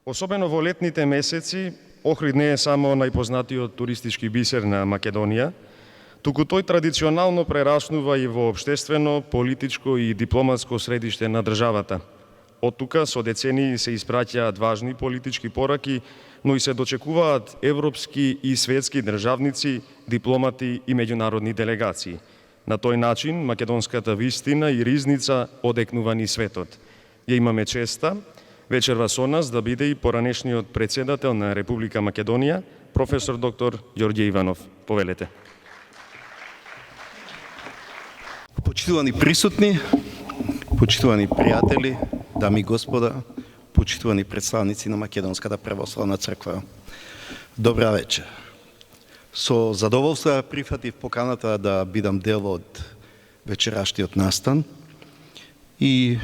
Особено во летните месеци, Охрид не е само најпознатиот туристички бисер на Македонија, туку тој традиционално прераснува и во општествено, политичко и дипломатско средиште на државата. Од тука со децении се испраќаат важни политички пораки, но и се дочекуваат европски и светски државници, дипломати и меѓународни делегации. На тој начин, македонската вистина и ризница одекнува ни светот. Ја имаме честа вечерва со нас да биде и поранешниот председател на Република Македонија, професор доктор Ѓорѓе Иванов. Повелете. Почитувани присутни, почитувани пријатели, дами и господа, почитувани представници на Македонската православна црква. Добра вечер. Со задоволство прифатив поканата да бидам дел од вечерашниот настан и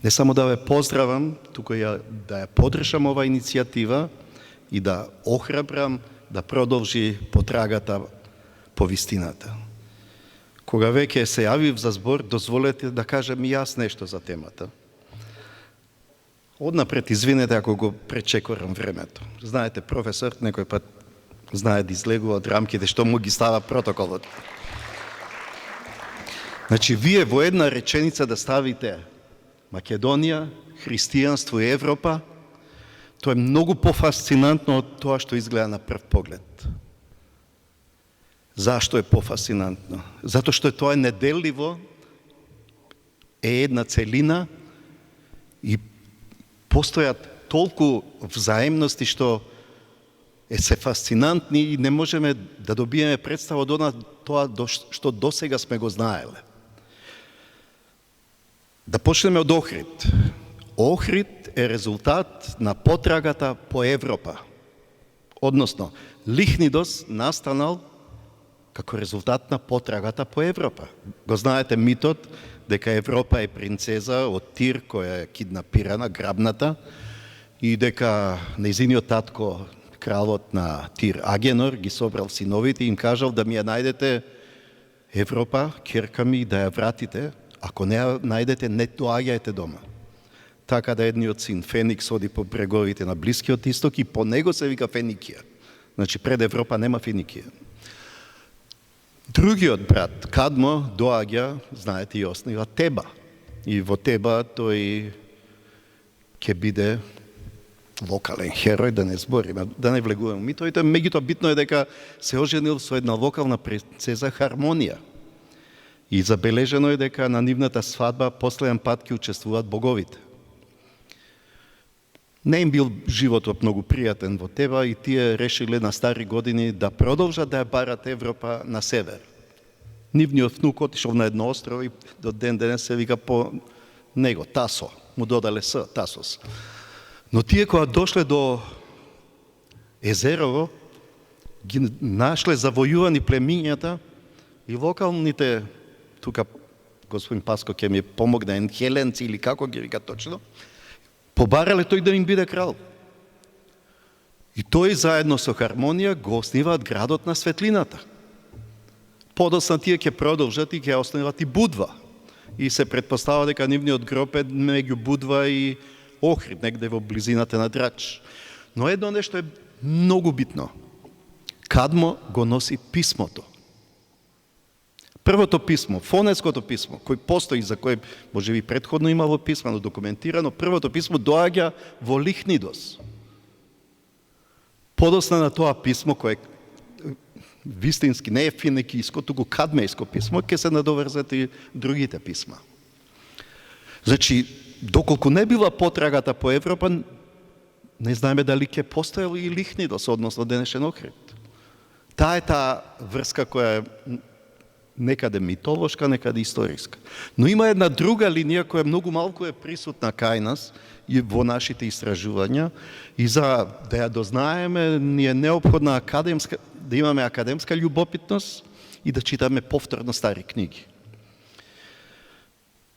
не само да ве поздравам, туку да ја подржам ова иницијатива и да охрабрам да продолжи потрагата по вистината. Кога веќе се јавив за збор, дозволете да кажам и јас нешто за темата. Однапред извинете ако го пречекорам времето. Знаете, професор некој пат знае да излегува од рамките што му ги става протоколот. Значи, вие во една реченица да ставите Македонија, христијанство и Европа, тоа е многу пофасцинантно од тоа што изгледа на прв поглед. Зашто е пофасцинантно? Затоа што тоа е неделливо, е една целина и постојат толку взаемности што се фасцинантни и не можеме да добиеме представа од тоа што досега сме го знаеле. Да почнеме од Охрид. Охрид е резултат на потрагата по Европа. Односно, Лихнидос настанал како резултат на потрагата по Европа. Го знаете митот дека Европа е принцеза од Тир која е киднапирана, грабната, и дека нејзиниот татко, кралот на Тир Агенор, ги собрал синовите и им кажал да ми ја најдете Европа, ќерка ми, да ја вратите. Ако не ја најдете, не доаѓајте дома. Така да едниот син Феникс оди по бреговите на Блискиот Исток и по него се вика Феникија. Значи пред Европа нема Феникија. Другиот брат, Кадмо, доаѓа, знаете, и основа Теба. И во Теба тој ќе биде локален херој, да не збориме, да не влегуваме митовите. Меѓутоа битно е дека се оженил со една локална принцеза Хармонија. И забележено е дека на нивната свадба последен пат ќе учествуваат боговите. Не им бил животот многу пријатен во Теба и тие решиле на стари години да продолжат да ја барат Европа на север. Нивниот внук отишол на едно острово и до ден денес се вика по него Тасо, му додале С, Тасос. Но тие кога дошле до езерово, ги нашле завојувани племињата и локалните, тука господин Паско ќе ми помогне, енхеленци или како ги вика точно, побарале тој да им биде крал. И тој заедно со Хармонија го основаат градот на светлината. Подоцна тие ќе продолжат и ќе основаат и Будва. И се претпоставува дека нивниот гроб е меѓу Будва и Охрид, негде во близината на Драч. Но едно нешто е многу битно. Кадмо го носи писмото. Првото писмо, фонетското писмо, кој постои, за кој можеби претходно имало писмено документирано, првото писмо доаѓа во Лихнидос. Подоцна на тоа писмо, кое вистински не е финикиско, туку кадмејско писмо, ќе се надоврзат и другите писма. Значи, доколку не била потрагата по Европа, не знаеме дали ќе постоел и Лихнидос, односно денешен Охрид. Таа е таа врска која е некаде митолошка, некаде историска. Но има една друга линија која многу малку е присутна кај нас и во нашите истражувања и за да ја дознаеме ни е неопходна да имаме академска љубопитност и да читаме повторно стари книги.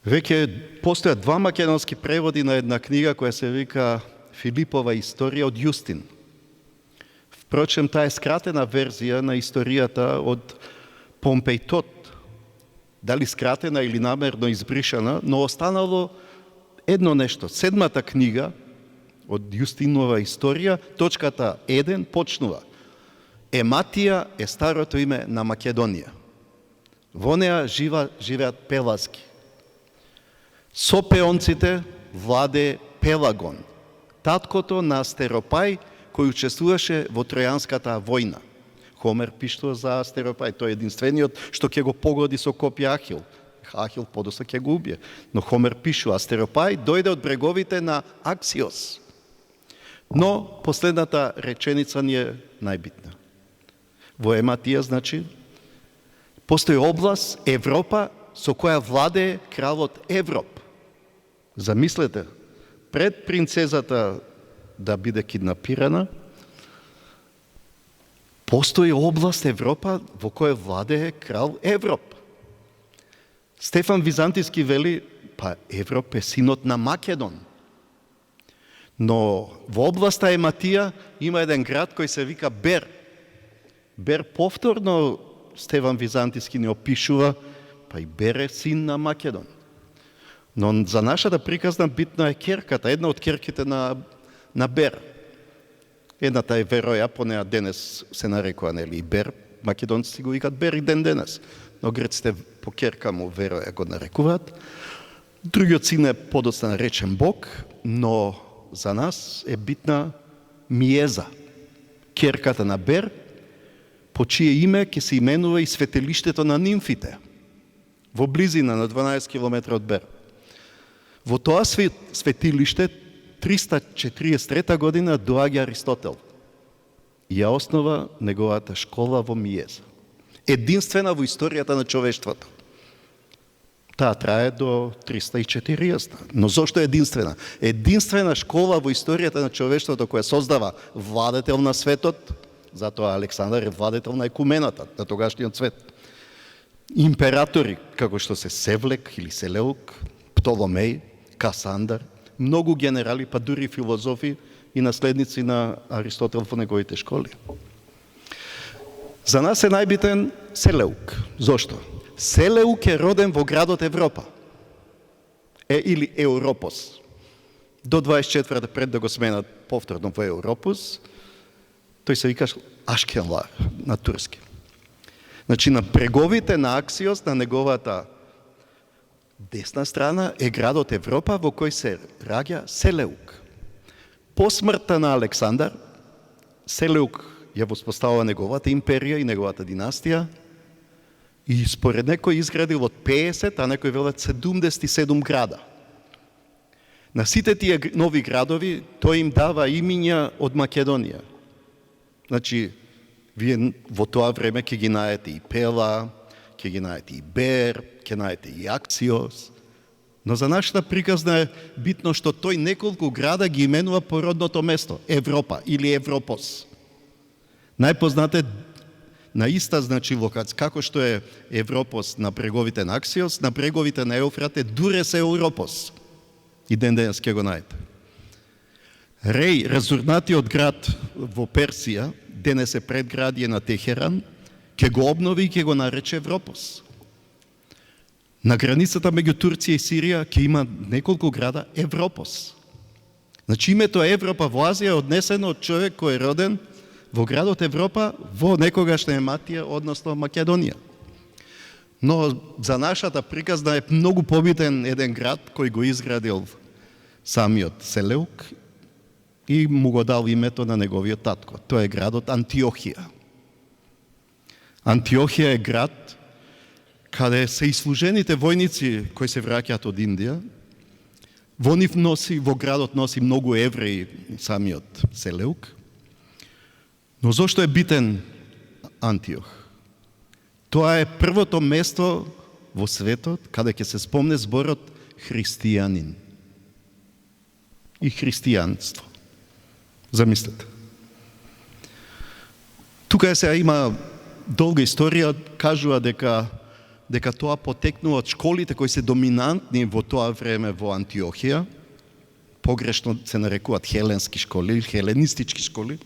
Веќе постојат два македонски преводи на една книга која се вика Филипова историја од Јустин. Впрочем, таа е скратена верзија на историјата од Помпејтот, дали скратена или намерно избришана, но останало едно нешто. Седмата книга од Јустинова историја, точката 1 почнува. Ематија е старото име на Македонија. Во неа живеат пеласки. Со пеонците владе Пелагон, таткото на Астеропај, кој учествуваше во Тројанската војна. Хомер пиштува за Астеропај, тој е единствениот што ќе го погоди со копја Ахил. Ахил подоста ќе го убие. Но Хомер пишува, Астеропај дојде од бреговите на Аксиос. Но последната реченица ни е најбитна. Во Ематија, значи, постои област, Европа, со која владее кралот Европ. Замислете, пред принцезата да биде киднапирана, постои област Европа во која владее крал Европ. Стефан Византиски вели, па Европ е синот на Македон. Но во областа Ематија има еден град кој се вика Бер. Бер повторно Стефан Византиски ни опишува, па и Бер е син на Македон. Но за нашата приказна битна е керката, една од керките на Бер. Едната е Вероја, по неа денес се нарекува, нели, Бер, македонците го викат Бер и денес. Но греците по керка му Вероја го нарекуваат. Другиот син е подоцна наречен Бог, но за нас е битна Миеза, керката на Бер, по чие име ќе се именува и светилиштето на нимфите, во близина на 12 км од Бер. Во тоа светилиште 343 година доаѓа Аристотел и ја основа неговата школа во Миеза. Единствена во историјата на човештвото. Таа трае до 340. Но зошто е единствена? Единствена школа во историјата на човештвото која создава владетел на светот, затоа Александар е владетел на екумената, на тогашниот свет. Императори, како што се Севлек или Селеук, Птоломеј, Касандар, многу генерали, па дури филозофи и наследници на Аристотел во неговите школи. За нас е најбитен Селеук. Зошто? Селеук е роден во градот Европа. Или Европос. До 24 пред да го сменат повторно во Европос, тој се викаш Ашкенлар на турски. Значи, на бреговите на Аксиос, на неговата десна страна, е градот Европа во кој се раѓа Селеук. По смртта на Александар, Селеук ја воспоставува неговата империја и неговата династија и според некој изградил од 50, а некој велат 77 града. На сите тие нови градови тој им дава имиња од Македонија. Значи, вие во тоа време ќе ги најдете и Пела, ќе ги најдете и Бер, ќе најдете и Аксиос. Но за нашата приказна е битно што тој неколку града ги именува по родното место, Европа или Европос. Најпознате на иста значи локација, како што е Европос на бреговите на Аксиос, на бреговите на Еуфрат е Дурес Европос. И денес ќе го најдете. Реј, разурнатиот град во Персија, денес е предградие на Техеран, ќе го обнови и ќе го нарече Европос. На границата меѓу Турција и Сирија ќе има неколку града Европос. Значи името Европа во Азија е однесено од човек кој е роден во градот Европа во некогашна Ематија, односно Македонија. Но за нашата приказна е многу побитен еден град кој го изградил самиот Селеук и му го дал името на неговиот татко. Тоа е градот Антиохија. Антиохија е град каде се ислужените војници кои се враќаат од Индија. Во градот носи многу евреи самиот Селеук. Но зошто е битен Антиох? Тоа е првото место во светот каде ќе се спомне зборот христијанин и христијанство. Замислете. Тука сега има долга историја, кажува дека тоа потекнува од школите кои се доминантни во тоа време во Антиохија, погрешно се нарекуваат хеленски школи или хеленистички школи,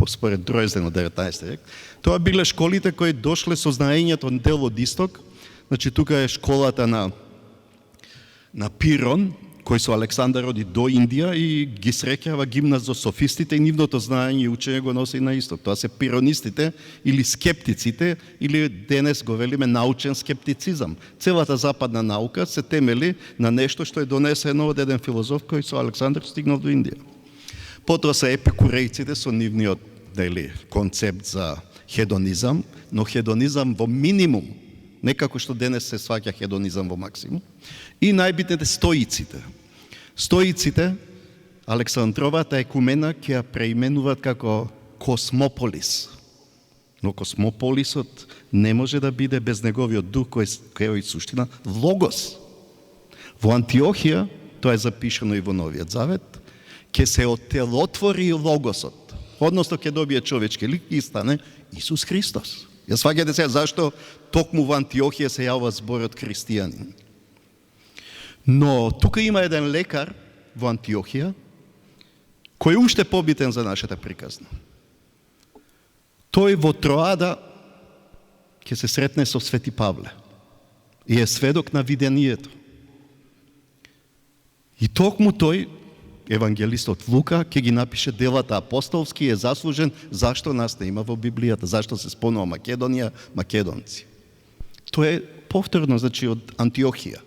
според Дројзден од 19 век. Тоа биле школите кои дошле со знаењето дел од исток. Значи тука е школата на Пирон, кој со Александар оди до Индија и ги среќава гимназософистите и нивното знаење и учење го носи на исток. Тоа се пиронистите или скептиците, или денес го велиме научен скептицизам. Целата западна наука се темели на нешто што е донесено од еден филозоф кој со Александар стигнал до Индија. Потоа се епикурејците со нивниот концепт за хедонизам, но хедонизам во минимум, не како што денес се сваќа хедонизам во максимум. И најбитните стоиците. Стоиците, Александровата екумена ќе ја преименуваат како космополис. Но космополисот не може да биде без неговиот дух кој е суштина логос. Во Антиохија, тоа е запишано и во Новиот Завет, ќе се отелотвори логосот, односно ќе добие човечки лик и стане Исус Христос. Ја сваќате сега зашто токму во Антиохија се јавува зборот христијанин. Но тука има еден лекар во Антиохија кој е уште побитен за нашата приказна. Тој во Троада ќе се сретне со Свети Павле и е сведок на видението. И токму тој, евангелистот Лука, ќе ги напише делата апостолски, е заслужен зашто нас не има во Библијата, зашто се спомнува Македонија, македонци. Тоа е повторно, значи, од Антиохија.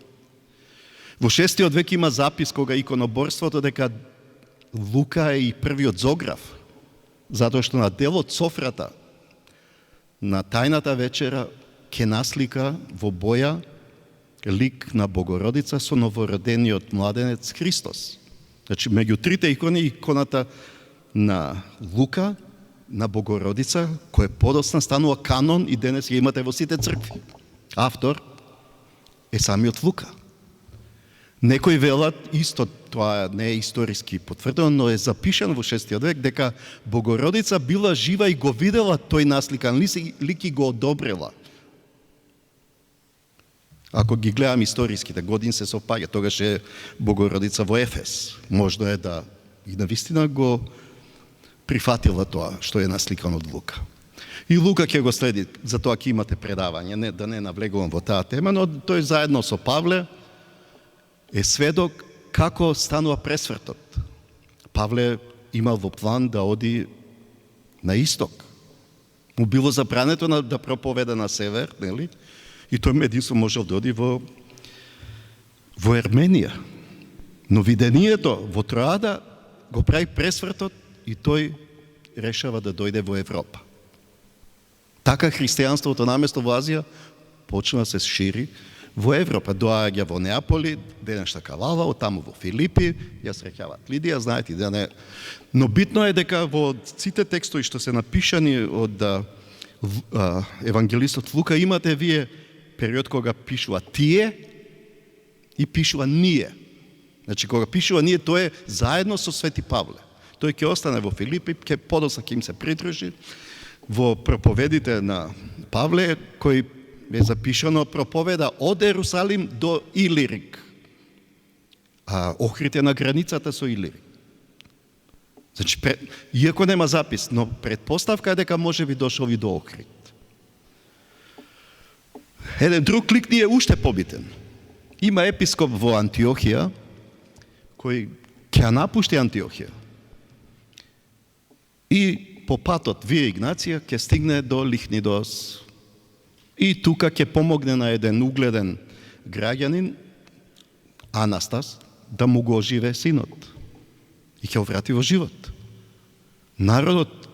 Во 6. век има запис кога иконоборството дека Лука е и првиот зограф, затоа што на делот Софрата, на тајната вечера, ќе наслика во боја лик на Богородица со новородениот младенец Христос. Значи, меѓу трите икони, иконата на Лука, на Богородица, која подосна станува канон и денес ја имате во сите цркви. Автор е самиот Лука. Некои велат, исто тоа не е историски потврдено, но е запишано во 6. век дека Богородица била жива и го видела тој насликан лик и го одобрила. Ако ги гледам историските години се совпаѓа, тогаш е Богородица во Ефес. Можно е да и навистина го прифатила тоа што е насликано од Лука. И Лука ќе го следи, затоа ќе имате предавање, да не навлегувам во таа тема, но тој заедно со Павле е сведок како станува пресвртот. Павле имал во план да оди на исток. Му било забрането да проповеда на север, нели? И тој единствено можел да оди во Ерменија. Но видението во Троада го прави пресвртот и тој решава да дојде во Европа. Така христијанството наместо во Азија почна да се шири во Европа. Доаѓа во Неаполи, денешна Кавала, оттаму во Филипи, ја среќаваат Лидија, знаете да не. Но битно е дека во сите текстови што се напишани од евангелистот Лука имате вие период кога пишува тие и пишува ние. Значи, кога пишува ние, тоа е заедно со Свети Павле. Тој ќе остане во Филипи, ќе подоцна ќе им се придружи. Во проповедите на Павле, кој е запишано, проповеда од Ерусалим до Илирик. А Охрид е на границата со Илирик. Значи, иако нема запис, но предпоставка е дека може би дошол и до Охрид. Еден друг лик ни е уште побитен. Има епископ во Антиохија, кој ќе напушти Антиохија. И по патот вие Игнација ќе стигне до Лихнидос. И тука ќе помогне на еден угледен граѓанин, Анастас, да му го оживе синот. И ќе го врати во живот. Народот,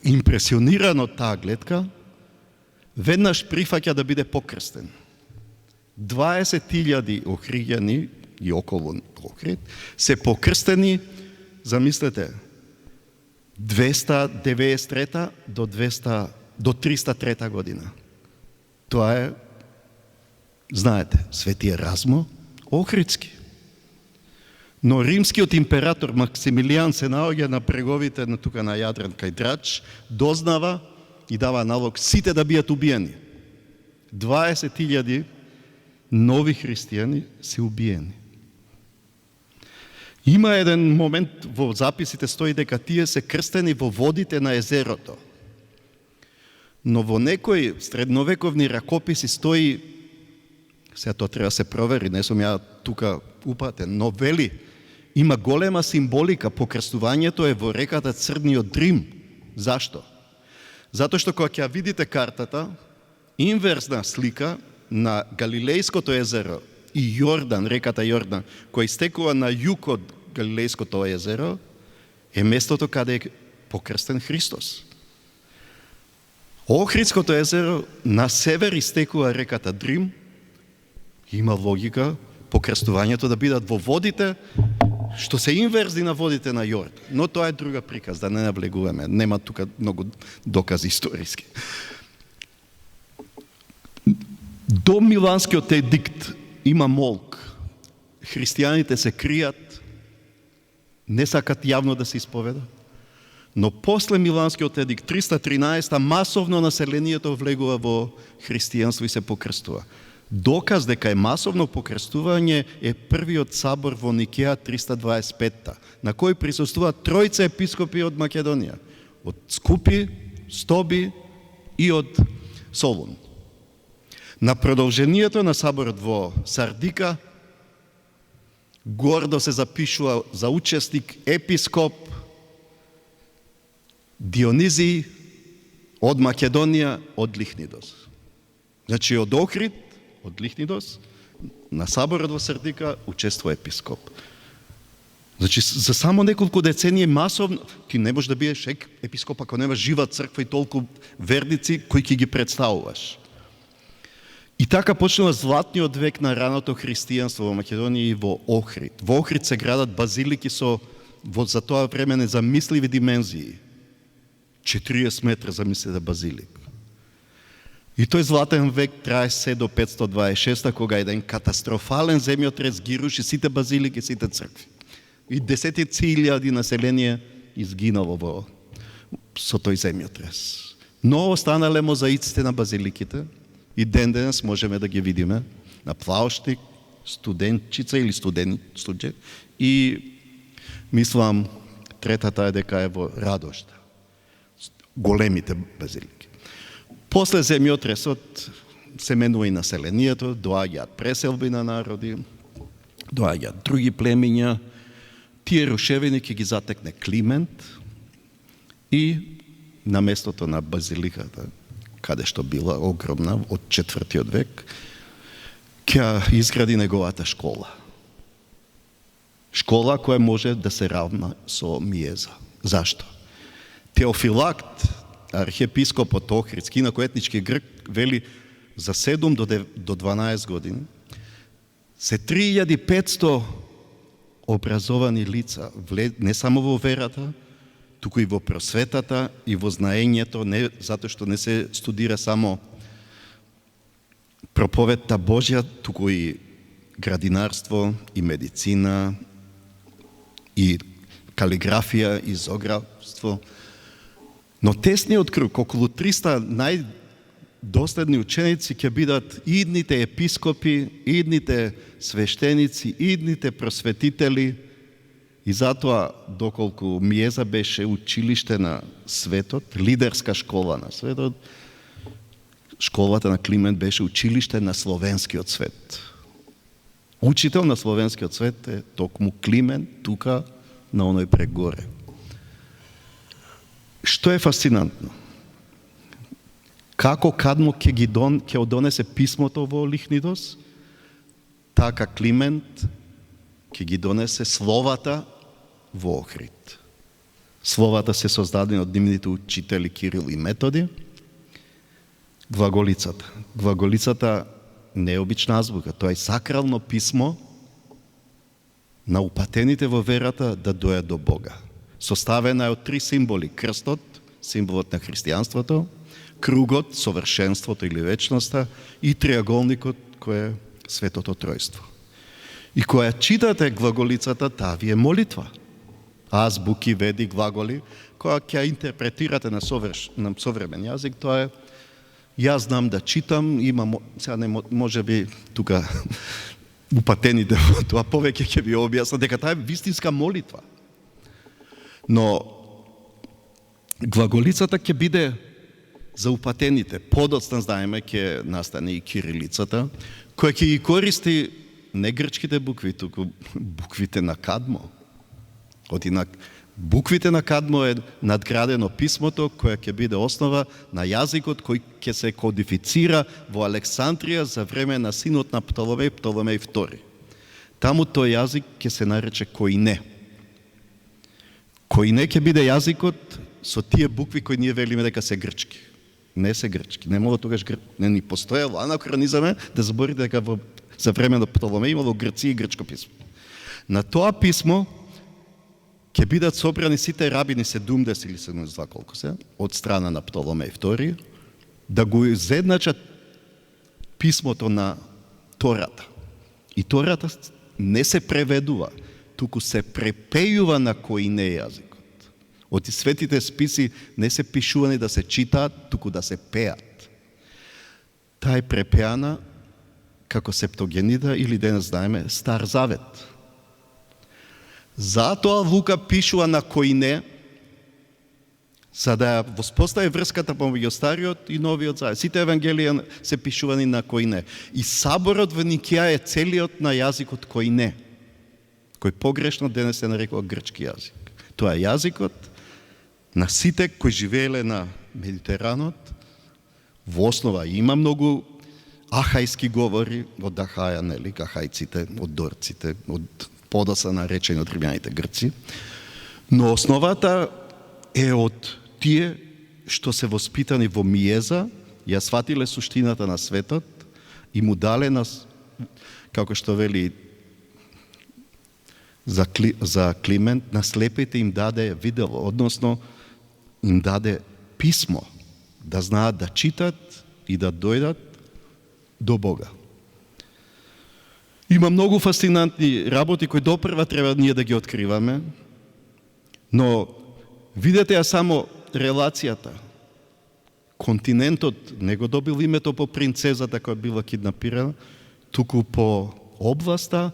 импресиониран од таа гледка, веднаш прифаќа да биде покрстен. 20.000 охриѓани и околу Охрид се покрстени, замислете, 293 до 303 година. Тоа е, знаете, Свети Еразмо Охридски. Но римскиот император Максимилијан се наоѓа на бреговите на тука на Јадрен кај Драч, дознава и дава налог сите да бијат убиени. 20.000 нови христијани се убиени. Има еден момент во записите стои дека тие се крстени во водите на езерото. Но во некои средновековни ракописи стои, сега тоа треба се провери, не сум ја тука упатен, но вели, има голема символика, покрстувањето е во реката Црниот Дрим. Зашто? Затоа што кога ќе видите картата, инверсна слика на Галилејското езеро и Јордан, реката Јордан, која истекува на југ од Галилејското езеро, е местото каде е покрстен Христос. Охридското езеро на север истекува реката Дрим. Има логика покрстувањето да бидат во водите што се инверзни на водите на Јордан. Но тоа е друга приказ, да не навлегуваме. Нема тука многу докази историски. До Миланскиот едикт има молк. Христијаните се кријат, не сакат јавно да се исповеда. Но после Миланскиот едикт 313 масовно населението влегува во христијанство и се покрстува. Доказ дека е масовно покрстување е првиот сабор во Никеја 325, на кој присуствуваат тројца епископи од Македонија, од Скупи, Стоби и од Солун. На продолжението на саборот во Сардика гордо се запишува за учесник епископ Дионизий од Македонија, од Лихнидос. Значи од Охрид, од Лихнидос, на саборот во Сардика учествува епископ. Значи за само неколку децении масовно, ти не можеш да бидеш епископ ако немаш жива црква и толку верници кои ќе ги представуваш. И така почнува златниот век на раното христијанство во Македонија и во Охрид. Во Охрид се градат базилики со за тоа време незамисливи димензии. 40 метра, замислете, базилик. И тој златен век трае се до 526, кога еден катастрофален земјотрес ги руши сите базилики, сите цркви. И десетици илјади население изгинало со тој земјотрес. Но останале мозаиците на базиликите и ден-денес можеме да ги видиме на Плаушник, Студенчица или Студже и мислам третата е дека е во Радошта. Големите базилики. После земјотресот се менува и населението, доаѓаат преселби на народи, доаѓаат други племиња. Тие рушевини ќе ги затекне Климент и на местото на базиликата, каде што била огромна од 4. век, ќе изгради неговата школа. Школа која може да се равна со Миеза. Зашто? Теофилакт, архиепископот Охридски, инакоетнички грк, вели за 7 до 12 години се 3500 образовани лица, не само во верата, туку и во просветата и во знаењето, не затоа што не се студира само проповедта Божја, туку и градинарство, и медицина, и калиграфија, и зографство. Но тесниот круг, околу 300 најдоследни ученици ќе бидат идните епископи, идните свештеници, идните просветители. И затоа, доколку Миеза беше училиште на светот, лидерска школа на светот, школата на Климент беше училиште на словенскиот свет. Учител на словенскиот свет е токму Климент, тука на оној прегоре. Што е фасцинантно? Како Кадмо ќе донесе писмото во Лихнидос, така Климент ќе ги донесе словата во Охрид. Словата се создадени од нивните учители Кирил и Методи. Глаголицата. Глаголицата не е обична азбука, тоа е сакрално писмо на упатените во верата да дојат до Бога. Составена е од 3 символи. Крстот, символот на христијанството, кругот, совршенството или вечноста и триаголникот, кој е Светото Тројство. И која читате глаголицата, таа ви е молитва. Азбуки, веди, глаголи, која ќе интерпретирате на современ јазик, тоа е јас знам да читам, сега не може би тука упатените во тоа повеќе ќе ви објаснат дека таа е вистинска молитва. Но глаголицата ќе биде за упатените. Подоцна знаеме ќе настане и кирилицата, која ќе ги користи не грчките букви, туку буквите на Кадмо. Буквите на Кадмо е надградено писмото кое ќе биде основа на јазикот кој ќе се кодифицира во Александрија за време на синот на Птоломеј, Птоломеј II. Таму тој јазик ќе се нарече Коине. Коине ќе биде јазикот со тие букви кои ние велиме дека се грчки. Не се грчки. Не мога тогаш не ни постоело анахронизаме да зборите дека за време на Птоломеј имало Грција и грчко писмо. На тоа писмо ќе бидат собрани сите рабини 70 или 72 колку се од страна на Птоломеј II да го изедначат писмото на Тората. И Тората не се преведува, туку се препејува на Коине јазикот. Оти светите списи не се пишувани да се читаат, туку да се пеат. Таа е препеана како Септогенида или денес знаеме Стар Завет. Затоа Лука пишува на Коине, за да ја воспостави врската помеѓу Стариот и Новиот Завет. Сите евангелија се пишувани на Коине. И саборот во Никија е целиот на јазикот Коине, кој погрешно денес се нарекува грчки јазик. Тоа е јазикот на сите кои живееле на Медитеранот. Во основа има многу ахајски говори од Ахаја, нели, ахајците, од дорците, од подоса наречени од римјаните грци. Но основата е од тие што се воспитани во Миеза, ја сватиле суштината на светот и му дале нас, како што вели за Климент, на слепите им даде видело, односно им даде писмо, да знаат да читат и да дојдат до Бога. Има многу фасцинантни работи кои допрва треба ние да ги откриваме, но видете ја само релацијата. Континентот не го добил името по принцезата која била киднапирана, туку по областа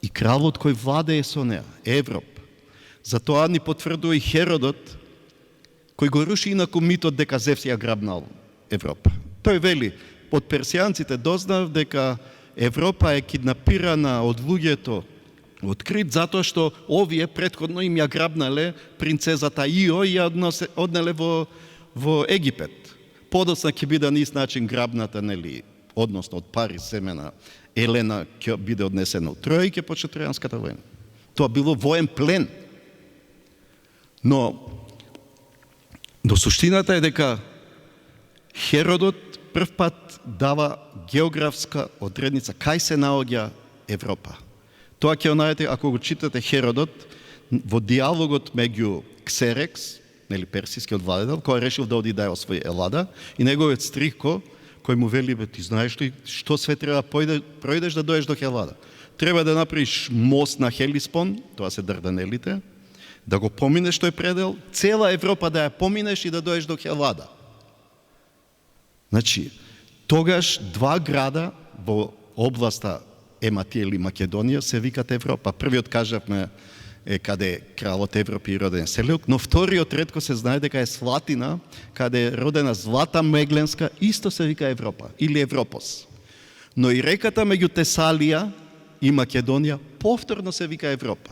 и кралот кој владее со неа, Европ. Затоа ни потврдува и Херодот, кој го руши инаку митот дека Зевс ја грабнал Европа. Тој вели, од персијанците дознав дека Европа е киднапирана од луѓето од Крит затоа што овие претходно им ја грабнале принцезата Ио и ја однеле во Египет. Подоцна ќе биде на ист начин грабната, нели, односно од пари семена Елена ќе биде однесена од Троја и ќе почне Тројанската војна. Тоа било воен плен. Но суштината е дека Херодот прв пат дава географска одредница кај се наоѓа Европа. Тоа ќе најдете ако го читате Херодот во диалогот меѓу Ксерекс, нели персискиот владетел, кој решил да оди да ја освои Елада, и неговиот стрихко кој му вели: "Бе, ти знаеш ли што све треба пројдеш да дојдеш до Елада? Треба да направиш мост на Хелиспон, тоа се Дарданелите, да го поминеш тој предел, цела Европа да ја поминеш и да дојдеш до Елада." Значи, тогаш два града во областа Ематија или Македонија се викат Европа. Првиот кажавме е каде кралот Европи и роден Селјук, но вториот ретко се знае дека е Слатина, каде е родена Злата Мегленска, исто се вика Европа или Европос. Но и реката меѓу Тесалија и Македонија повторно се вика Европа.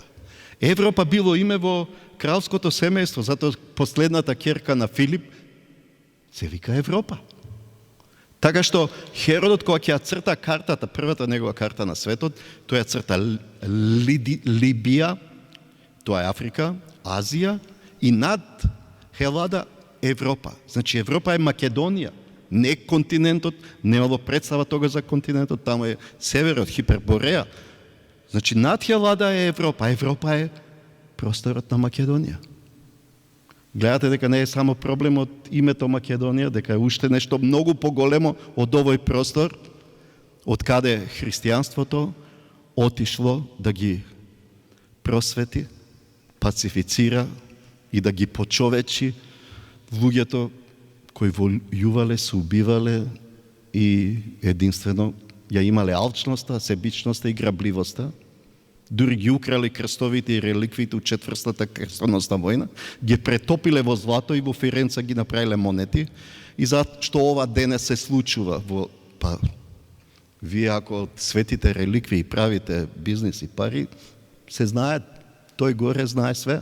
Европа било име во кралското семејство, затоа последната ќерка на Филип се вика Европа. Така што Херодот кога ќе ја црта картата, првата негова карта на светот, тој ја црта Либија, тоа е Африка, Азија и над Хелада Европа. Значи Европа е Македонија, не континентот, немало представа тога за континентот, таму е северот, Хипербореја. Значи над Хелада е Европа, Европа е просторот на Македонија. Гледате дека не е само проблем од името Македонија, дека е уште нешто многу поголемо од овој простор, од каде христијанството отишло да ги просвети, пацифицира и да ги почовечи луѓето кои војувале, се убивале и единствено ја имале алчноста, себичноста и грабливоста. Дури ги украли крстовите и реликвите од четврстата крстоносна војна, ги претопиле во злато и во Фиренца ги направиле монети, и зашто ова денес се случува Вие ако светите реликви и правите бизнис и пари, се знае, тој горе знае све.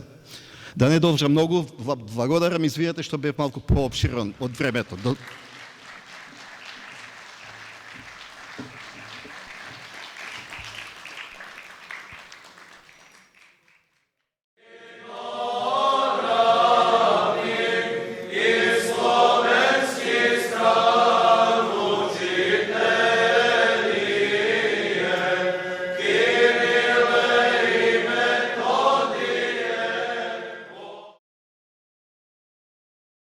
Да не должам многу, благодарам, извиете што бев малку пообширен од времето.